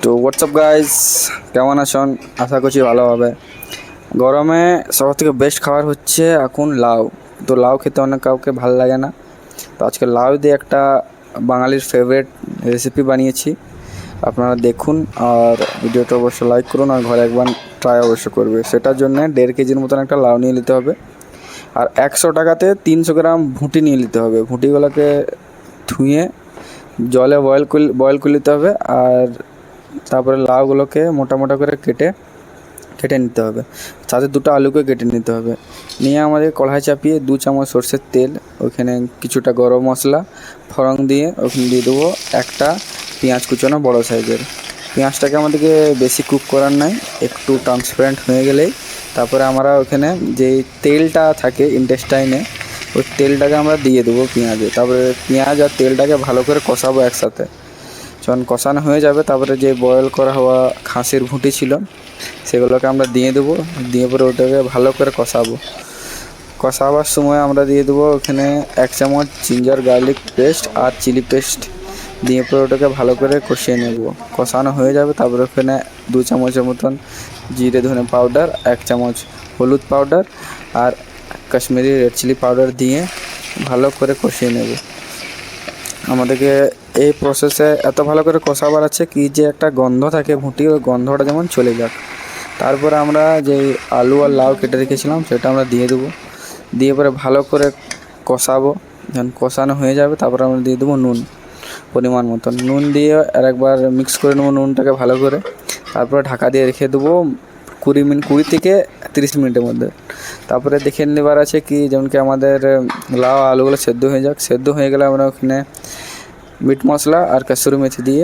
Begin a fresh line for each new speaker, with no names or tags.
তো WhatsApp guys, কেমন আছেন? আশা করছি ভালো হবে। গরমে সব থেকে বেস্ট খাবার হচ্ছে এখন লাউ। তো লাউ খেতে অনেক কাউকে ভালো লাগে না, তো আজকে লাউ দিয়ে একটা বাঙালির ফেভারিট রেসিপি বানিয়েছি। আপনারা দেখুন আর ভিডিওটা অবশ্যই লাইক করুন আর ঘরে একবার ট্রাই অবশ্য করবে। সেটার জন্য 1.5 কেজির মতন একটা লাউ নিয়ে নিতে হবে, আর 100 টাকাতে 300 গ্রাম ভুঁটি নিয়ে নিতে হবে। ভুঁটিগুলোকে ধুয়ে জলে বয়েল করে নিতে হবে, আর তারপরে লাউগুলোকে মোটা মোটা করে কেটে নিতে হবে। সাথে 2টো আলুকে কেটে নিতে হবে। নিয়ে আমাদের কড়াই চাপিয়ে 2 চামচ সরষের তেল, ওখানে কিছুটা গরম মশলা ফোড়ন দিয়ে ওখানে দিয়ে দেবো একটা পেঁয়াজ কুচানো বড় সাইজের। পেঁয়াজটাকে আমাদেরকে বেশি কুক করার নাই, একটু ট্রান্সপারেন্ট হয়ে গেলেই তারপরে আমরা ওখানে যে তেলটা থাকে ইন্টেস্টাইনে, ওই তেলটাকে আমরা দিয়ে দেবো পেঁয়াজে। তারপরে পেঁয়াজ আর তেলটাকে ভালো করে কষাবো একসাথে। যখন কষানো হয়ে যাবে তারপরে যে বয়েল করা হওয়া খাসির ভুঁটি ছিল সেগুলোকে আমরা দিয়ে দেবো। দিয়ে পরে ওটাকে ভালো করে কষাবার সময় আমরা দিয়ে দেবো ওখানে 1 চামচ জিঞ্জার গার্লিক পেস্ট আর চিলি পেস্ট দিয়ে পরে ওটাকে ভালো করে কষিয়ে নেব। কষানো হয়ে যাবে তারপরে ওখানে 2 চামচের মতন জিরে ধনে পাউডার, 1 চামচ হলুদ পাউডার আর কাশ্মীরি রেড চিলি পাউডার দিয়ে ভালো করে কষিয়ে নেব। আমাদেরকে এই প্রসেসে এত ভালো করে কষাবার আছে কি যে একটা গন্ধ থাকে ভুঁটি, ওই গন্ধটা যেমন চলে যাক। তারপরে আমরা যে আলু আর লাউ কেটে রেখেছিলাম সেটা আমরা দিয়ে দেবো। দিয়ে পরে ভালো করে কষাবো। যখন কষানো হয়ে যাবে তারপরে আমরা দিয়ে দেবো নুন, পরিমাণ মতন নুন দিয়ে আর একবার মিক্স করে নেবো নুনটাকে ভালো করে। তারপরে ঢাকা দিয়ে রেখে দেবো 20 থেকে 30 মিনিটের মধ্যে। তারপরে দেখে নেবার আছে কি যেমন কি আমাদের লাউ আলুগুলো সেদ্ধ হয়ে যাক। সেদ্ধ হয়ে গেলে আমরা ওখানে মিট মশলা আর কসুরি মেথি দিয়ে